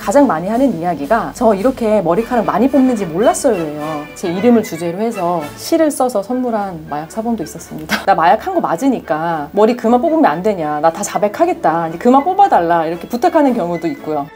가장 많이 하는 이야기가 저 이렇게 머리카락 많이 뽑는지 몰랐어요 예요. 제 이름을 주제로 해서 시를 써서 선물한 마약 사범도 있었습니다. 나 마약 한 거 맞으니까 머리 그만 뽑으면 안 되냐, 나 다 자백하겠다, 이제 그만 뽑아달라 이렇게 부탁하는 경우도 있고요.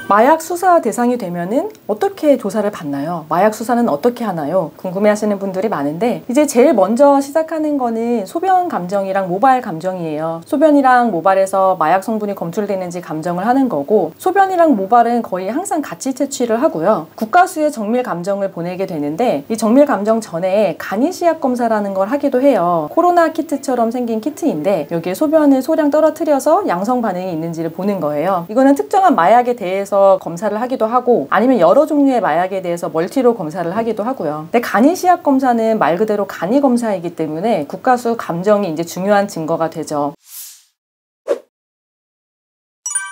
마약 수사 대상이 되면은 어떻게 조사를 받나요? 마약 수사는 어떻게 하나요? 궁금해 하시는 분들이 많은데, 이제 제일 먼저 시작하는 거는 소변 감정이랑 모발 감정이에요. 소변이랑 모발에서 마약 성분이 검출되는지 감정을 하는 거고, 소변이랑 모발은 거의 항상 같이 채취를 하고요. 국가수의 정밀 감정을 보내게 되는데, 이 정밀 감정 전에 간이시약 검사라는 걸 하기도 해요. 코로나 키트처럼 생긴 키트인데 여기에 소변을 소량 떨어뜨려서 양성 반응이 있는지를 보는 거예요. 이거는 특정한 마약에 대해서 검사를 하기도 하고, 아니면 여러 종류의 마약에 대해서 멀티로 검사를 하기도 하고요. 근데 간이시약 검사는 말 그대로 간이 검사이기 때문에 국가수 감정이 이제 중요한 증거가 되죠.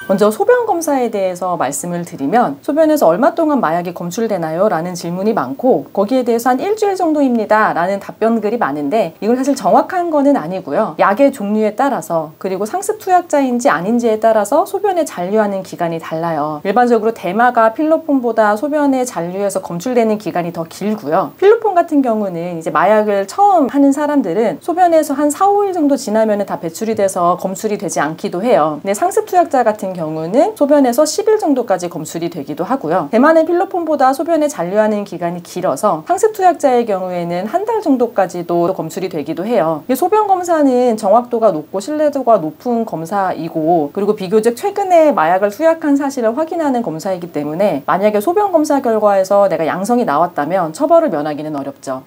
먼저 소변 검사에 대해서 말씀을 드리면, 소변에서 얼마 동안 마약이 검출되나요? 라는 질문이 많고, 거기에 대해서 한 일주일 정도입니다 라는 답변글이 많은데, 이건 사실 정확한 거는 아니고요. 약의 종류에 따라서, 그리고 상습 투약자인지 아닌지에 따라서 소변에 잔류하는 기간이 달라요. 일반적으로 대마가 필로폰보다 소변에 잔류해서 검출되는 기간이 더 길고요. 필로폰 같은 경우는 이제 마약을 처음 하는 사람들은 소변에서 한 4, 5일 정도 지나면 다 배출이 돼서 검출이 되지 않기도 해요. 근데 상습 투약자 같은 경우는 소변에서 10일 정도까지 검출이 되기도 하고요. 대만은 필로폰보다 소변에 잔류하는 기간이 길어서 상습 투약자의 경우에는 한 달 정도까지도 검출이 되기도 해요. 소변 검사는 정확도가 높고 신뢰도가 높은 검사이고, 그리고 비교적 최근에 마약을 투약한 사실을 확인하는 검사이기 때문에 만약에 소변 검사 결과에서 내가 양성이 나왔다면 처벌을 면하기는 어렵죠.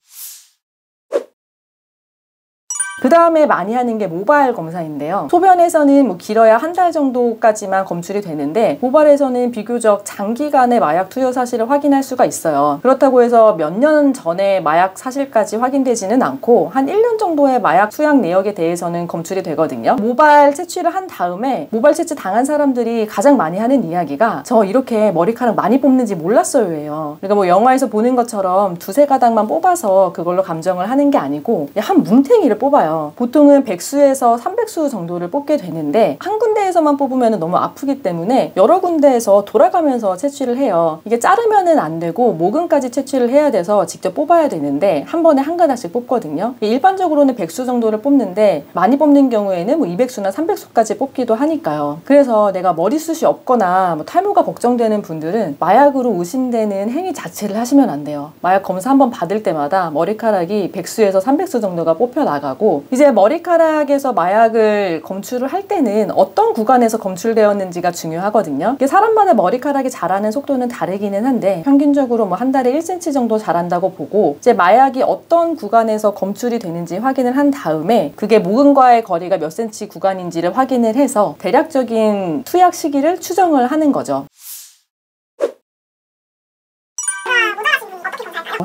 그 다음에 많이 하는 게 모발 검사인데요. 소변에서는 뭐 길어야 한 달 정도까지만 검출이 되는데, 모발에서는 비교적 장기간의 마약 투여 사실을 확인할 수가 있어요. 그렇다고 해서 몇 년 전에 마약 사실까지 확인되지는 않고 한 1년 정도의 마약 투약 내역에 대해서는 검출이 되거든요. 모발 채취를 한 다음에 모발 채취 당한 사람들이 가장 많이 하는 이야기가 저 이렇게 머리카락 많이 뽑는지 몰랐어요 예요. 그러니까 뭐 영화에서 보는 것처럼 두세 가닥만 뽑아서 그걸로 감정을 하는 게 아니고 한 뭉탱이를 뽑아요. 보통은 100수에서 300수 정도를 뽑게 되는데, 한 군데에서만 뽑으면 너무 아프기 때문에 여러 군데에서 돌아가면서 채취를 해요. 이게 자르면은 안 되고 모근까지 채취를 해야 돼서 직접 뽑아야 되는데 한 번에 한 가닥씩 뽑거든요. 일반적으로는 100수 정도를 뽑는데 많이 뽑는 경우에는 뭐 200수나 300수까지 뽑기도 하니까요. 그래서 내가 머리숱이 없거나 뭐 탈모가 걱정되는 분들은 마약으로 의심되는 행위 자체를 하시면 안 돼요. 마약 검사 한번 받을 때마다 머리카락이 100수에서 300수 정도가 뽑혀 나가고, 이제 머리카락에서 마약을 검출을 할 때는 어떤 구간에서 검출되었는지가 중요하거든요. 이게 사람마다 머리카락이 자라는 속도는 다르기는 한데 평균적으로 뭐 한 달에 1cm 정도 자란다고 보고, 이제 마약이 어떤 구간에서 검출이 되는지 확인을 한 다음에 그게 모근과의 거리가 몇 cm 구간인지를 확인을 해서 대략적인 투약 시기를 추정을 하는 거죠.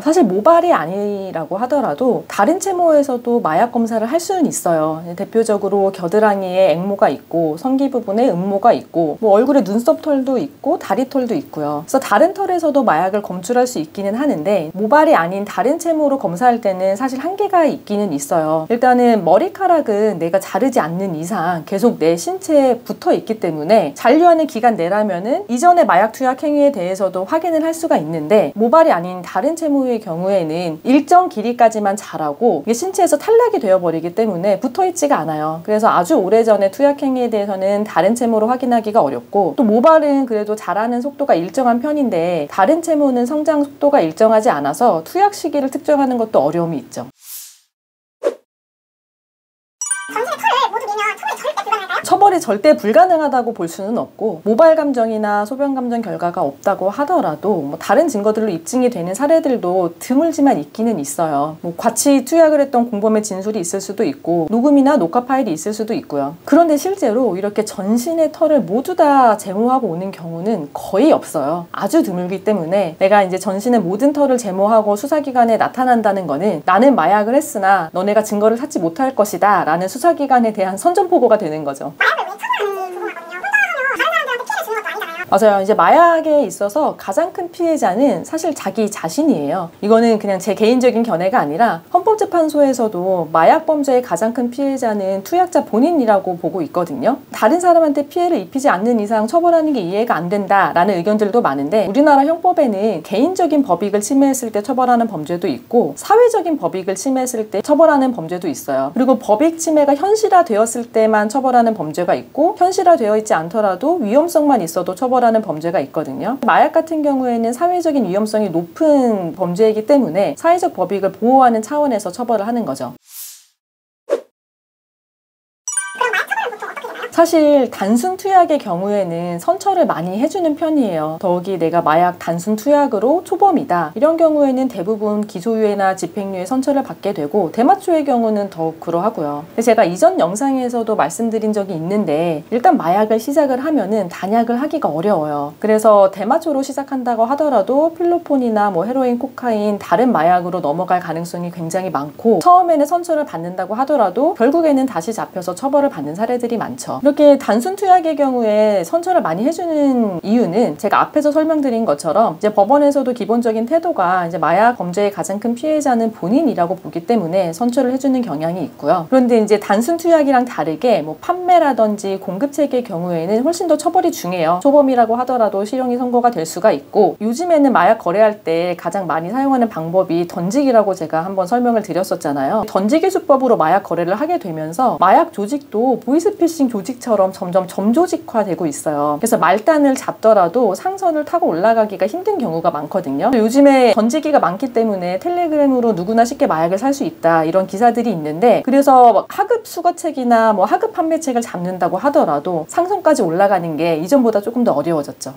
사실 모발이 아니라고 하더라도 다른 채모에서도 마약 검사를 할 수는 있어요. 대표적으로 겨드랑이에 앵모가 있고 성기 부분에 음모가 있고 뭐 얼굴에 눈썹 털도 있고 다리 털도 있고요. 그래서 다른 털에서도 마약을 검출할 수 있기는 하는데, 모발이 아닌 다른 채모로 검사할 때는 사실 한계가 있기는 있어요. 일단은 머리카락은 내가 자르지 않는 이상 계속 내 신체에 붙어 있기 때문에 잔류하는 기간 내라면은 이전의 마약 투약 행위에 대해서도 확인을 할 수가 있는데, 모발이 아닌 다른 채모의 경우에는 일정 길이까지만 자라고 이게 신체에서 탈락이 되어버리기 때문에 붙어있지가 않아요. 그래서 아주 오래전에 투약 행위에 대해서는 다른 채모로 확인하기가 어렵고, 또 모발은 그래도 자라는 속도가 일정한 편인데 다른 채모는 성장 속도가 일정하지 않아서 투약 시기를 특정하는 것도 어려움이 있죠. 처벌이 절대 불가능하다고 볼 수는 없고, 모발 감정이나 소변 감정 결과가 없다고 하더라도 뭐 다른 증거들로 입증이 되는 사례들도 드물지만 있기는 있어요. 뭐 같이 투약을 했던 공범의 진술이 있을 수도 있고 녹음이나 녹화 파일이 있을 수도 있고요. 그런데 실제로 이렇게 전신의 털을 모두 다 제모하고 오는 경우는 거의 없어요. 아주 드물기 때문에 내가 이제 전신의 모든 털을 제모하고 수사기관에 나타난다는 거는 나는 마약을 했으나 너네가 증거를 찾지 못할 것이다 라는 수사기관에 대한 선전포고가 되는 거죠. 맞아요. 이제 마약에 있어서 가장 큰 피해자는 사실 자기 자신이에요. 이거는 그냥 제 개인적인 견해가 아니라 헌법재판소에서도 마약 범죄의 가장 큰 피해자는 투약자 본인이라고 보고 있거든요. 다른 사람한테 피해를 입히지 않는 이상 처벌하는 게 이해가 안 된다라는 의견들도 많은데, 우리나라 형법에는 개인적인 법익을 침해했을 때 처벌하는 범죄도 있고 사회적인 법익을 침해했을 때 처벌하는 범죄도 있어요. 그리고 법익 침해가 현실화되었을 때만 처벌하는 범죄가 있고, 현실화되어 있지 않더라도 위험성만 있어도 처벌하는 범죄가 있거든요. 마약 같은 경우에는 사회적인 위험성이 높은 범죄이기 때문에 사회적 법익을 보호하는 차원에서 처벌을 하는 거죠. 사실 단순 투약의 경우에는 선처를 많이 해주는 편이에요. 더욱이 내가 마약 단순 투약으로 초범이다, 이런 경우에는 대부분 기소유예나 집행유예 선처를 받게 되고, 대마초의 경우는 더욱 그러하고요. 제가 이전 영상에서도 말씀드린 적이 있는데, 일단 마약을 시작을 하면은 단약을 하기가 어려워요. 그래서 대마초로 시작한다고 하더라도 필로폰이나 뭐 헤로인, 코카인, 다른 마약으로 넘어갈 가능성이 굉장히 많고, 처음에는 선처를 받는다고 하더라도 결국에는 다시 잡혀서 처벌을 받는 사례들이 많죠. 이렇게 단순 투약의 경우에 선처를 많이 해주는 이유는 제가 앞에서 설명드린 것처럼 이제 법원에서도 기본적인 태도가 이제 마약 범죄의 가장 큰 피해자는 본인이라고 보기 때문에 선처를 해주는 경향이 있고요. 그런데 이제 단순 투약이랑 다르게 뭐 판매라든지 공급 체계의 경우에는 훨씬 더 처벌이 중해요. 초범이라고 하더라도 실형이 선고가 될 수가 있고, 요즘에는 마약 거래할 때 가장 많이 사용하는 방법이 던지기라고 제가 한번 설명을 드렸었잖아요. 던지기 수법으로 마약 거래를 하게 되면서 마약 조직도 보이스피싱 조직처럼 점점 점조직화되고 있어요. 그래서 말단을 잡더라도 상선을 타고 올라가기가 힘든 경우가 많거든요. 요즘에 던지기가 많기 때문에 텔레그램으로 누구나 쉽게 마약을 살 수 있다, 이런 기사들이 있는데, 그래서 하급 수거책이나 뭐 하급 판매책을 잡는다고 하더라도 상선까지 올라가는 게 이전보다 조금 더 어려워졌죠.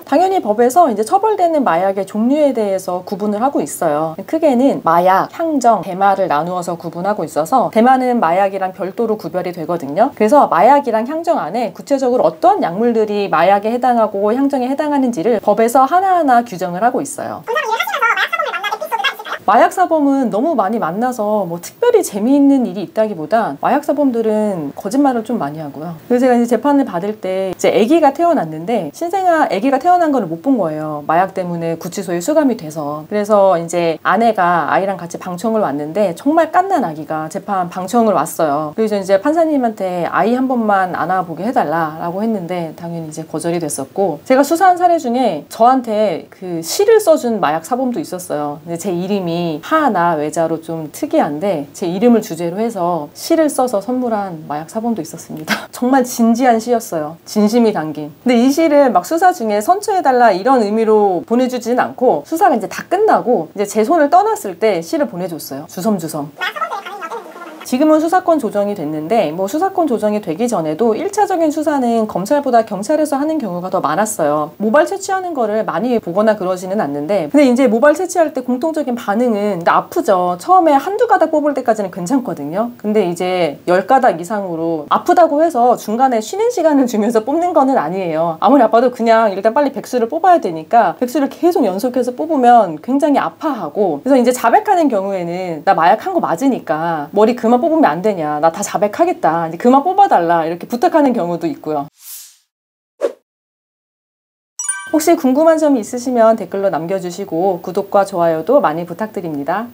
당연히 법에서 이제 처벌되는 마약의 종류에 대해서 구분을 하고 있어요. 크게는 마약, 향정, 대마를 나누어서 구분하고 있어서, 대마는 마약이랑 별도로 구별이 되거든요. 그래서 마약이랑 향정 안에 구체적으로 어떤 약물들이 마약에 해당하고 향정에 해당하는지를 법에서 하나하나 규정을 하고 있어요. 마약사범은 너무 많이 만나서 뭐 특별히 재미있는 일이 있다기보다 마약사범들은 거짓말을 좀 많이 하고요. 그래서 제가 이제 재판을 받을 때 이제 아기가 태어났는데, 신생아 아기가 태어난 거를 못 본 거예요. 마약 때문에 구치소에 수감이 돼서. 그래서 이제 아내가 아이랑 같이 방청을 왔는데 정말 갓난 아기가 재판 방청을 왔어요. 그래서 이제 판사님한테 아이 한 번만 안아보게 해달라고 했는데 당연히 이제 거절이 됐었고, 제가 수사한 사례 중에 저한테 그 시를 써준 마약 사범도 있었어요. 근데 제 이름이 하나 외자로 좀 특이한데 제 이름을 주제로 해서 시를 써서 선물한 마약 사범도 있었습니다. 정말 진지한 시였어요. 진심이 담긴. 근데 이 시를 막 수사 중에 선처해달라 이런 의미로 보내주지는 않고, 수사가 이제 다 끝나고 이제 제 손을 떠났을 때 시를 보내줬어요. 주섬주섬. 지금은 수사권 조정이 됐는데, 뭐 수사권 조정이 되기 전에도 1차적인 수사는 검찰보다 경찰에서 하는 경우가 더 많았어요. 모발 채취하는 거를 많이 보거나 그러지는 않는데, 근데 이제 모발 채취할 때 공통적인 반응은 아프죠. 처음에 한두 가닥 뽑을 때까지는 괜찮거든요. 근데 이제 10가닥 이상으로 아프다고 해서 중간에 쉬는 시간을 주면서 뽑는 거는 아니에요. 아무리 아파도 그냥 일단 빨리 백수를 뽑아야 되니까 백수를 계속 연속해서 뽑으면 굉장히 아파하고, 그래서 이제 자백하는 경우에는 나 마약한 거 맞으니까 머리 그만 뽑으면 안 되냐, 나 다 자백하겠다, 이제 그만 뽑아달라, 이렇게 부탁하는 경우도 있고요. 혹시 궁금한 점이 있으시면 댓글로 남겨주시고 구독과 좋아요도 많이 부탁드립니다.